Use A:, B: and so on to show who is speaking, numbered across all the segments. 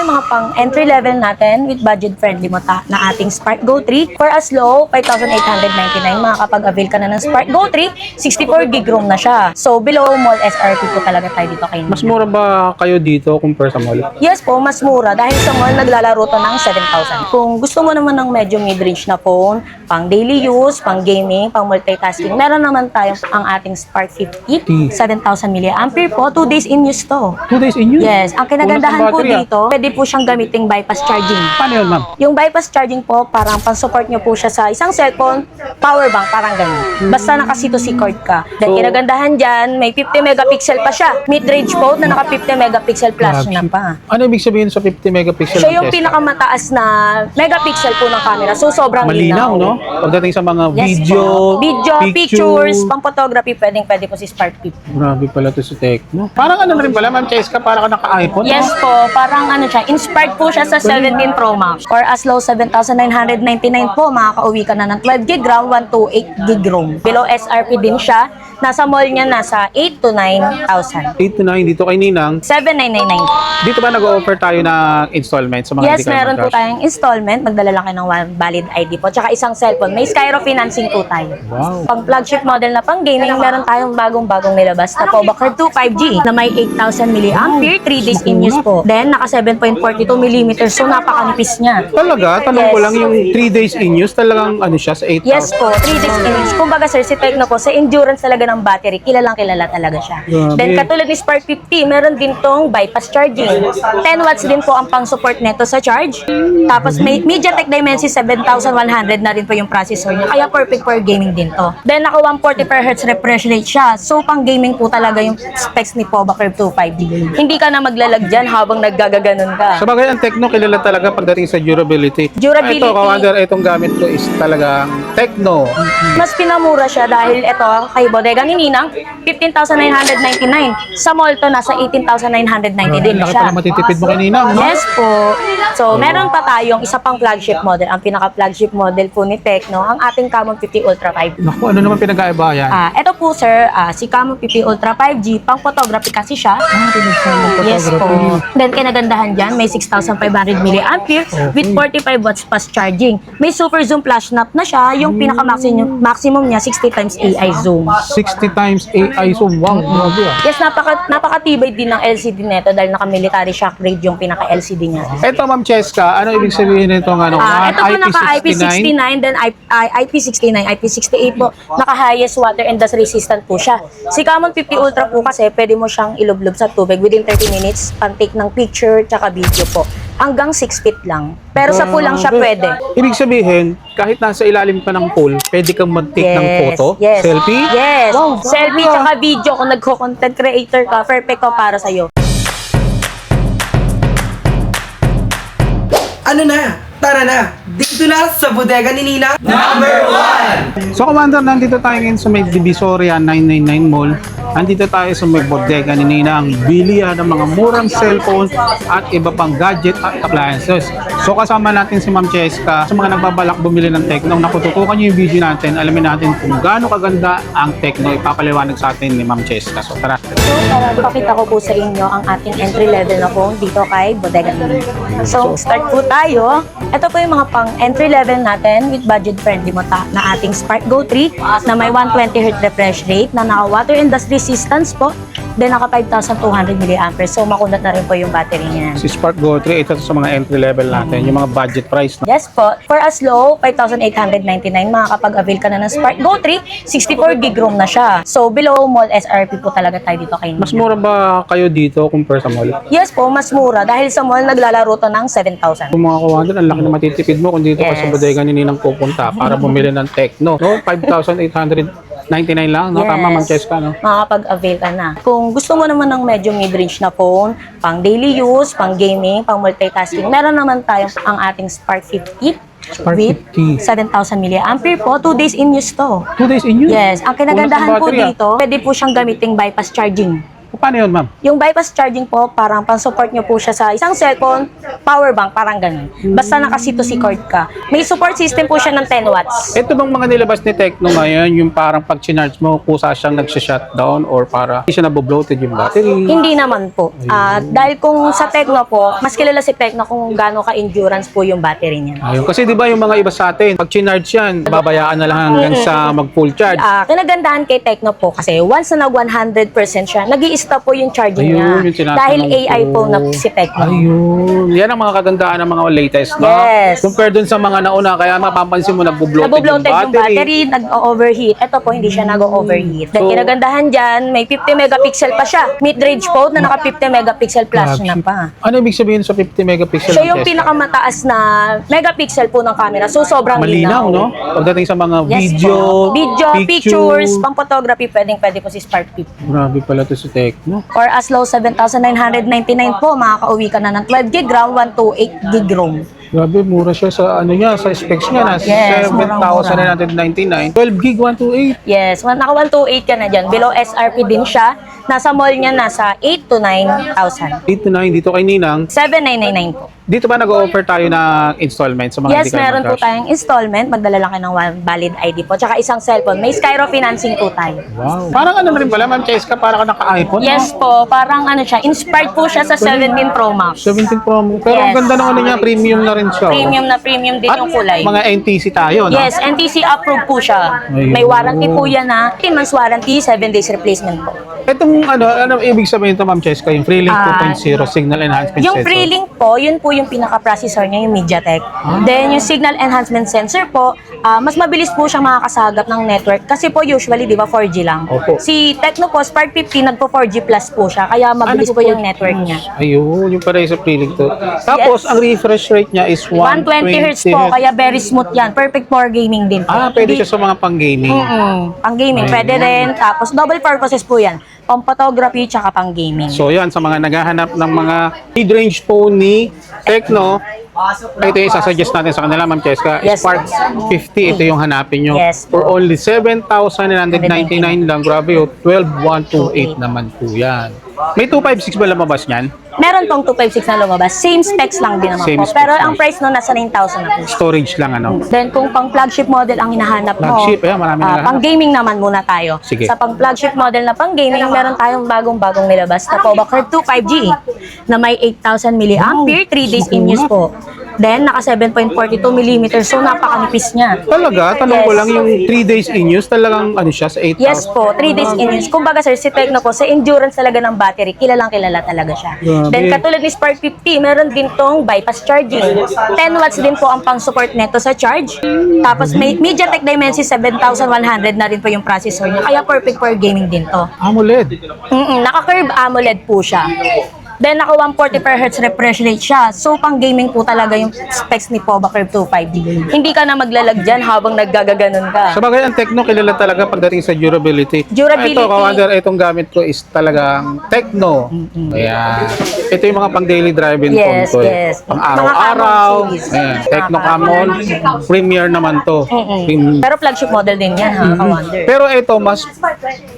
A: yung mga pang entry level natin with budget friendly mo na ating Spark Go 3. For as low, 5,899, makakapag-avail ka na ng Spark Go 3, 64 gig ROM na siya. So below mall SRP po talaga tayo dito kay Nina.
B: Mas mura ba kayo dito compare sa mall?
A: Yes po, mas mura dahil sa mall naglalaro to ng 7,000. Kung gusto mo naman ng medyo mid-range na phone, pang daily use, pang gaming, pang multitasking, meron naman tayo ang ating Spark 50, 7,000 mAh po, 2 days in use to.
B: 2 days in use?
A: Yes, ang kinagandahan po
B: Battery,
A: dito, pwede po siyang gamiting bypass charging.
B: Paano yun, ma'am?
A: Yung bypass charging po, parang pan-support nyo po siya sa isang cellphone, power bank, parang ganun. Basta naka C2C cord ka. Then kinagandahan dyan, may 50 megapixel pa siya. Mid-range phone na naka 50 megapixel flash na pa.
B: Ano ibig sabihin sa 50 megapixel?
A: Siya yung pinakamataas na megapixel po ng camera. So, sobrang
B: malinaw, no? Pagdating sa mga video,
A: pictures, pang photography, pwede po si Spark 50.
B: Grabe pala to si Tecno. Parang ano na rin pala, ma'am Cheska, parang ka naka-iPhone.
A: Yes po, parang ano siya, inspired po siya sa 17 Pro Max. Or as low 7,999 po, makaka-uwi ka na ng 12 gig RAM, 128 gig ROM. Below SRP din siya. Nasa mall niya, nasa 8 to 9,000.
B: 8 to 9 dito kay Ninang.
A: 7,999.
B: Dito ba nag-offer tayo ng installment sa mga
A: Yes,
B: hindi kayo
A: meron po
B: mag-cash?
A: tayong installment. Magdala lang kayo ng one valid ID po. Tsaka isang cellphone. May Skyro financing po tayo.
B: Wow.
A: Pang flagship model na pang gaming, meron tayong bagong nilabas na Poba Curve 2 5G na may 8,000 mAh, 3 days in use po. Then, naka 7.42 mm. So, napakanipis niya.
B: Talaga? Tanong ko
A: Yes.
B: lang yung 3 days in use, talagang ano siya, sa 8,000?
A: Yes po, 3 days in use. Kumbaga sir, si Tecno po, sa endurance talaga ng battery, kilalang kilala talaga siya.
B: Grabe.
A: Then katulad ni Spark 50, meron din tong bypass charging. 10 watts din po ang pang-support neto sa charge. Tapos may MediaTek Dimensity 7100 na rin po yung processor niya. Kaya perfect for gaming din to. Then naka 140 per Hz refresh rate siya. So pang gaming po talaga yung specs ni Poba Curve 2 5G. Hindi ka na maglalag dyan habang naggagaganon ka.
B: Sa bagay, ang Tecno kilala talaga pagdating sa durability.
A: Durability.
B: Ito, Kawander, itong gamit ko is talagang Tecno.
A: Mas pinamura siya dahil ito kay Bodega ni Ninang 15,999. Sa mall to nasa 18,990 din
B: Laki
A: siya.
B: pala matitipid mo kay Ninang, no?
A: Yes po. So, meron pa tayong isa pang flagship model. Ang pinaka-flagship model po ni Tecno, ang ating Camon 50 Ultra 5.
B: Naku, ano naman pinag-aiba yan?
A: Ito po sir, si Camon 50 Ultra 5G, pang photography kasi siya. Yes po. Then kinagandahan dyan, may 6,500 mAh with 45 watts fast charging. May super zoom flash nut na siya, yung pinaka-maximum niya 60 times AI zoom.
B: 60 times AI zoom. Wow, grabe ah.
A: Yes, napakatibay din ng LCD nito dahil naka-military shock grade yung pinaka-LCD niya.
B: Ito, Ma'am Cheska, ano ibig sabihin nito ng ano?
A: Ito po naka-IP69, then IP69, IP68 po, naka-highest water and dust resistant po siya. Si Camon 50 Ultra po kasi, pwede mo siyang ilublob sa tubig within 30 minutes, pang-take ng picture, tsaka video po. Hanggang 6 feet lang. Pero sa pool lang siya pwede.
B: Ibig sabihin, kahit nasa ilalim ka ng pool, pwede kang mag-take ng photo?
A: Yes.
B: Selfie?
A: Yes.
B: Wow,
A: Selfie tsaka video. Kung nagko-content creator ka, perfect ko para sa'yo.
C: Ano na? Tara na! Dito na sa bodega ni Nina.
B: So, Commander, nandito tayo ngayon sa may Divisoria 999 Mall. Nandito tayo sa may bodega ni Nina, ang bilihan ng mga murang cellphone at iba pang gadget at appliances. So, kasama natin si Ma'am Cheska sa mga nagbabalak bumili ng Tecno. Nakututukan niyo yung video natin, alamin natin kung gaano kaganda ang Tecno. Ipapaliwanag sa atin ni Ma'am Cheska. So, tara.
A: So, pakita ko po sa inyo ang ating entry-level na phone dito kay Bodega ni Nina. So, start po tayo. Ito po yung mga pang entry-level natin with budget-friendly mo na ating Spark Go 3 na may 120Hz refresh rate na naka-water and dust resistance po. Then, naka 5,200 mAh. So, makunat na rin po yung battery niya.
B: Si Spark Go 3, ito sa mga entry level natin, yung mga budget price. No?
A: Yes po. For as low, 5,899, makakapag-avail ka na ng Spark Go 3, 64 gig ROM na siya. So, below mall SRP po talaga tayo dito kay Nina.
B: Mas mura ba kayo dito compare sa mall?
A: Yes po, mas mura. Dahil sa mall, naglalaro to ng 7,000.
B: Kung mga Commander, ang laki na matitipid mo kung dito ka sa
A: Yes.
B: bodega ni Ninang pupunta para bumili ng Tecno. No? 5,899 lang, no?
A: Yes.
B: Tama, Ma'am Cheska, no?
A: Makakapag-avail ka na. Kung gusto mo naman ng medyo mid-range na phone, pang daily use, pang gaming, pang multitasking, meron naman tayo ang ating Spark 50
B: Spark
A: with
B: 50.
A: 7,000 mAh po, 2 days in use to.
B: 2 days in use?
A: Yes, ang kinagandahan
B: Punas ng
A: po
B: battery,
A: dito, pwede po siyang gamiting bypass charging.
B: Paano yun, ma'am?
A: Yung bypass charging po, parang pang-support nyo po siya sa isang cellphone, power bank, parang ganun. Basta naka-C2C cord ka. May support system po siya ng 10 watts.
B: Ito bang mga nilabas ni Tecno ngayon, yung parang pag chinarge mo, kusa siyang nagsha-shutdown or para hindi siya nabobloated yung battery?
A: Hindi naman po. Dahil kung sa Tecno po, mas kilala si Tecno kung gaano ka-endurance po yung battery niya.
B: Ayun. Kasi di ba yung mga iba sa atin, pag chinarge yan, babayaan na lang hanggang sa mag-full charge.
A: Kinagandahan kay Tecno po kasi once na nag 100% siya, nag-i-stop po yung charging
B: Ayun, yung
A: niya.
B: tinatanong
A: Dahil
B: ko.
A: AI po na si Tecno.
B: Ayun. Yan ang mga kagandaan ng mga latest, no?
A: Yes.
B: Compare dun sa mga nauna, kaya mapapansin mo nagbo-bloated
A: Nabobloated
B: yung
A: yung battery, nag-overheat. Ito po, hindi siya nag-overheat. Then,
B: So,
A: kinagandahan dyan, may 50 megapixel pa siya. Mid-range mode na naka 50 megapixel plus na pa.
B: Ano ibig sabihin sa 50 megapixel?
A: Siya
B: ng
A: yung
B: Tesla?
A: pinakamataas na megapixel po ng camera. So, sobrang
B: Malinaw, no? Pagdating sa mga
A: Yes
B: video,
A: po. Video, pictures, pang photography, pwede po si Spark 50.
B: Grabe pala to si Tecno.
A: Or as low 7,999 po, makakauwi ka na ng 12 gig RAM, 128 gig ROM.
B: Grabe, mura siya sa ano niya, sa specs niya na
A: Yes,
B: 7,999. 12 gig, 128.
A: Yes, naka 128 ka na dyan. Below SRP din siya. Nasa mall niya, nasa 8 to 9,000.
B: 8 to 9 dito kay Ninang.
A: 7,999 po.
B: Dito ba nag-offer tayo na installment sa mga
A: Yes,
B: hindi kayo
A: meron po
B: mag-cash?
A: tayong installment. Magdala lang kayo ng one valid ID po. Tsaka isang cellphone. May Skyro financing po tayo.
B: Wow. Parang ano na rin pala, Ma'am Cheska, parang ka naka-iPhone.
A: Yes
B: no?
A: po, parang ano siya, inspired po siya sa 17 Pro Max.
B: 17 Pro. Pero ang
A: Yes.
B: ganda ng ano niya, premium na rin siya. oh.
A: Premium din
B: At
A: yung kulay.
B: mga NTC tayo, no?
A: Yes, NTC approved po siya.
B: Ayun.
A: May warranty po yan na 10 months warranty, 7 days replacement po.
B: Itong ano ibig sabihin ito, Ma'am Cheska, yung Freelink 2.0 signal enhancement
A: Yung
B: sensor.
A: Freelink po, yun po yung pinaka-processor niya, yung MediaTek. Then yung signal enhancement sensor po, mas mabilis po siyang makakasagap ng network. Kasi po usually, di ba, 4G lang.
B: Opo.
A: Si Tecno po, Spark 50, nagpo 4G plus po siya. Kaya mabilis po yung network niya.
B: Ayun, yung pala sa Freelink to. Tapos,
A: Yes.
B: ang refresh rate niya is
A: 120 Hz po, kaya very smooth yan. Perfect for gaming din po.
B: Pwede siya sa mga pang-gaming.
A: Pang gaming, pwede rin. Tapos double purposes po yan. Pang photography, tsaka pang gaming.
B: So, yan, sa mga naghahanap ng mga mid-range phone ni Tecno, ito yung sasuggest natin sa kanila, Ma'am Cheska.
A: Yes.
B: Spark 50, ito yung hanapin nyo.
A: Yes.
B: For only 7,999 lang. Grabe yun, 12,128 naman po yan. May 256 ba lumabas niyan?
A: Meron pong 256 na lumabas. Same specs lang din naman
B: Same
A: po.
B: specs
A: Pero
B: lang.
A: ang price nun nasa 9,000 na po.
B: Storage lang, ano?
A: Then kung pang flagship model ang hinahanap mo,
B: Flagship, ayan, marami naghahanap.
A: pang gaming naman muna tayo.
B: Sige.
A: Sa pang flagship model na pang gaming, meron tayong bagong nilabas na POVA Curve 2 5G na may 8,000 mAh, 3 days in use po. Then naka 7.42 mm, so napakanipis niya.
B: Talaga? Tanong ko
A: Yes.
B: lang, yung 3 days in use, talagang ano siya, sa 8,000?
A: Yes po, 3 days in use. Kumbaga sir, si Tecno po, sa endurance talaga ng battery, kilalang kilala talaga siya.
B: Grabe.
A: Then katulad ni Spark 50, meron din tong bypass charging. 10 watts din po ang pang-support neto sa charge. Tapos may MediaTek Dimensity 7100 na rin po yung processor niya. Kaya perfect for gaming din to.
B: AMOLED.
A: Naka-curve AMOLED po siya. Then naka 140 per Hz refresh rate siya. So pang gaming po talaga yung specs ni POVA Curve 2 5G. Hindi ka na maglalag dyan habang naggagaganon ka.
B: Sa bagay, ang Tecno kilala talaga pagdating sa durability.
A: Durability.
B: Ito, Kawander, itong gamit ko is talagang Tecno. Kaya, ito yung mga pang daily driving phone
A: Yes,
B: ko.
A: yes.
B: Pang
A: Mga
B: araw-araw.
A: Camon series.
B: Ayan, Tecno Camon. Premier naman to.
A: Pero flagship model din yan, ha, ka-wonder.
B: Pero ito, mas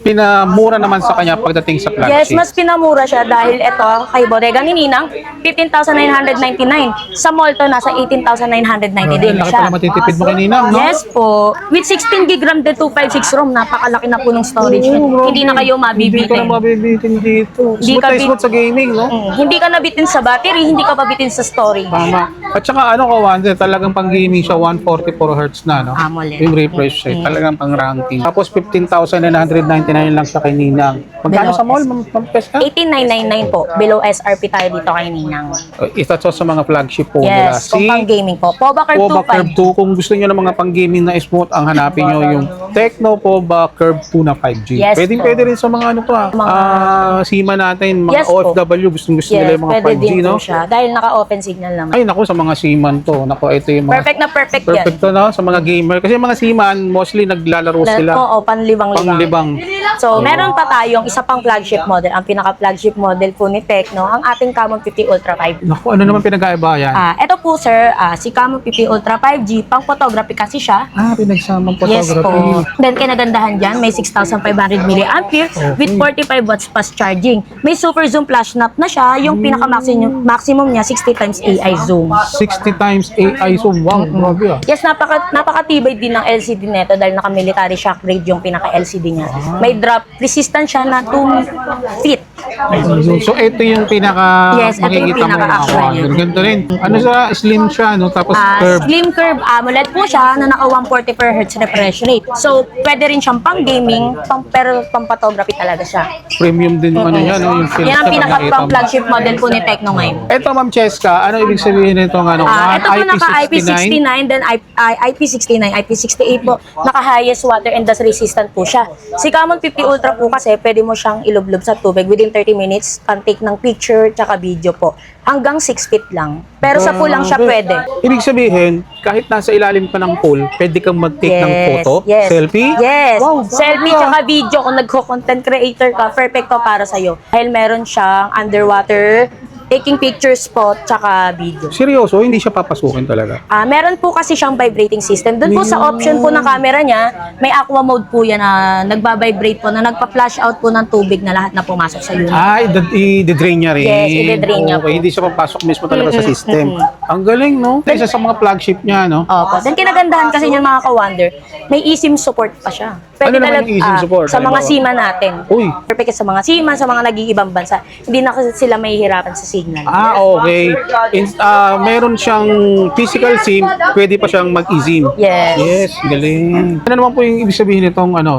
B: pinamura naman sa kanya pagdating sa
A: Yes,
B: flagship.
A: mas pinamura siya dahil ito kay Bodega ni Ninang, 15,999. Sa mall to, nasa 18,990 din
B: Laki
A: siya.
B: pala matitipid mo kanina, no?
A: Yes po. With 16 gig RAM din 256 ROM, napakalaki na po ng storage. Hindi na kayo
B: Hindi ka na
A: mabibitin.
B: mabibitin dito.
A: Hindi
B: Smooth
A: ka
B: na smooth sa gaming, no?
A: Hindi ka nabitin sa battery, hindi ka pabitin sa storage.
B: Tama. At saka ano, Kawander, talagang pang gaming siya, 144 Hz na, no?
A: AMOLED.
B: Yung refresh rate, talagang pang ranking. Tapos 15,999 lang sa kay Ninang. Magkano
A: Below
B: sa mall, Ma'am Cheska?
A: 18,999 po. Below SRP tayo dito kay Ninang.
B: Ito to sa mga flagship phone nila.
A: Yes, kung pang gaming po. POVA Curve
B: POVA
A: 2
B: Curve 2. Kung gusto niyo ng mga pang gaming na smooth, ang hanapin niyo yung Tecno POVA Curve 2 na 5G.
A: Yes
B: Pwede
A: po.
B: pwede rin sa mga ano to SIMA natin, mga
A: Yes po.
B: OFW, gusto nila yung mga
A: pwede
B: 5G,
A: din
B: no?
A: po siya. Dahil naka-open signal naman.
B: Ay, naku, sa mga SIMAN to. Naku, ito yung mga
A: Perfect na perfect yan.
B: perfect to, no? Sa mga gamer. Kasi yung mga SIMAN, mostly naglalaro sila.
A: Oo, panlibang-libang.
B: Panglibang.
A: So, meron pa tayong isa pang flagship model. Ang pinaka-flagship model po ni Tecno, ang ating Camon 50 Ultra 5.
B: Naku, ano naman pinag-aiba yan?
A: Ito po sir, si Camon 50 Ultra 5G, pang photography kasi siya.
B: Pinagsamang
A: Yes
B: photography.
A: po. Then kinagandahan dyan, may 6,500 mAh with 45 watts fast charging. May super zoom flash snap na siya, yung pinaka-maximum niya 60 times AI zoom.
B: 60 times AI zoom. Wow, grabe ah.
A: Yes, napakatibay din ng LCD nito dahil naka-military shock grade yung pinaka-LCD niya. May drop resistant siya na 2 feet.
B: So, ito yung pinaka
A: Yes, ito yung
B: makikita mo
A: pinaka-actual
B: mga
A: niya.
B: Ganito rin. Ano sa slim siya, no? Tapos curve.
A: Slim curve AMOLED po siya na naka 140 per hertz refresh rate. So, pwede rin siyang pang gaming, pero pang photography talaga siya.
B: Premium din yung ano yan, no? Yung film
A: Yan ang
B: sa
A: pinaka
B: nakikita
A: pang
B: mo.
A: flagship model po ni Tecno ngayon.
B: Ito, Ma'am Cheska, ano ibig sabihin nito ano?
A: Ito po naka IP69, then IP69, IP68 po. Naka highest water and dust resistant po siya. Si Camon 50 Ultra po kasi pwede mo siyang ilublob sa tubig within 30 minutes, can take ng picture tsaka video po. Hanggang 6 feet lang. Pero sa pool lang siya pwede.
B: Ibig sabihin, kahit nasa ilalim ka ng pool, pwede kang mag-take ng photo,
A: yes.
B: selfie.
A: Yes.
B: Wow,
A: Selfie
B: grabe ah.
A: tsaka video kung nagko-content creator ka, perfect to para sa'yo. Dahil meron siyang underwater taking pictures po tsaka video.
B: Seryoso, hindi siya papasukin talaga.
A: Meron po kasi siyang vibrating system. Doon po sa option po ng camera niya, may aqua mode po yan na nagba-vibrate po, na nagpa-flash out po ng tubig na lahat na pumasok sa unit.
B: I-drain niya rin.
A: Yes, i-drain niya
B: Okay,
A: po.
B: hindi siya papasok mismo talaga sa system. Ang galing, no? Isa sa mga flagship niya, no?
A: Opo. Then kinagandahan kasi niyan mga ka-wonder, may eSIM support pa siya.
B: Ano naman yung eSIM support?
A: Sa mga
B: Halimbawa?
A: SIMA natin.
B: Uy.
A: Perfect sa mga SIMA, sa mga nag-iibang bansa. Hindi na kasi sila mahihirapan sa signal.
B: Okay. Meron siyang physical SIM, pwede pa siyang mag-eSIM.
A: Yes.
B: Yes, galing. Ano naman po yung ibig sabihin nitong ano?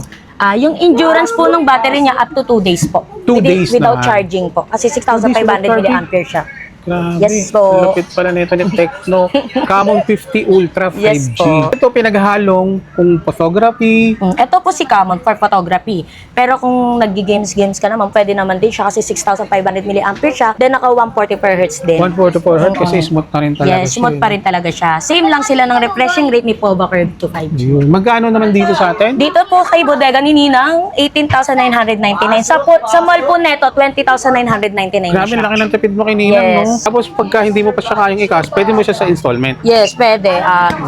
A: Yung endurance po ng battery niya up to 2 days po.
B: 2 days
A: without
B: naman.
A: charging po. Kasi 6,500 mAh siya.
B: Grabe.
A: Yes po.
B: Lapit pala nito ni Tecno. Camon 50 Ultra 5G.
A: Yes po.
B: Ito pinaghalong kung photography.
A: Ito po si Camon for photography. Pero kung nag-games ka naman, pwede naman din siya kasi 6,500 mAh siya. Then naka 140 per hertz din.
B: 144 Hz kasi smooth na rin talaga.
A: Yes, smooth
B: siya.
A: pa rin talaga siya. Same lang sila ng refreshing rate ni POVA Curve to 5G.
B: Yun. Magkano naman dito sa atin?
A: Dito po kay Bodega ni Ninang, 18,999. Sa mall po neto, 20,999 na
B: Grabe,
A: siya.
B: laki ng tipid mo kay Ninang,
A: Yes.
B: no? Tapos pagka hindi mo pa siya kayang i-cash, pwede mo siya sa installment.
A: Yes, pwede.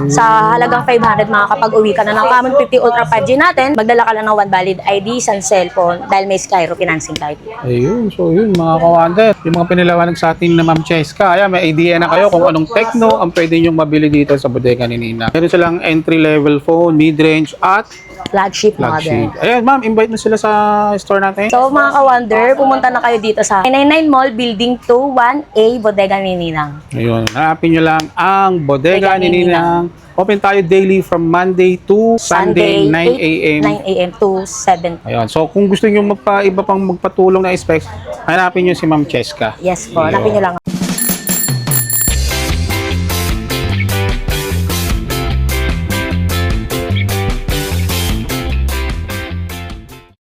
A: Sa halagang 500, makakapag-uwi ka na ng Camon 50 Ultra 5G natin. Magdala ka lang ng one valid ID, isang cellphone, dahil may Skyro financing tayo.
B: Ayun, so yun mga kawander. Yung mga pinalawanag sa atin na Ma'am Cheska, ayan, may idea na kayo kung anong Tecno ang pwede nyong mabili dito sa bodega ni Nina. Meron silang entry-level phone, mid-range at
A: Flagship
B: flagship.
A: model.
B: Ayan, ma'am, invite mo sila sa store natin.
A: So mga ka-wonder, pumunta na kayo dito sa 999 Mall, Building 2, 1A, Bodega ni Ninang.
B: Ayun, hanapin nyo lang ang bodega ni Ninang. Open tayo daily from Monday to Sunday, 9 a.m.
A: 9 a.m. to 7.
B: Ayun, so kung gusto nyo iba pang magpatulong na specs, hanapin nyo si Ma'am Cheska.
A: Yes po, hanapin nyo lang.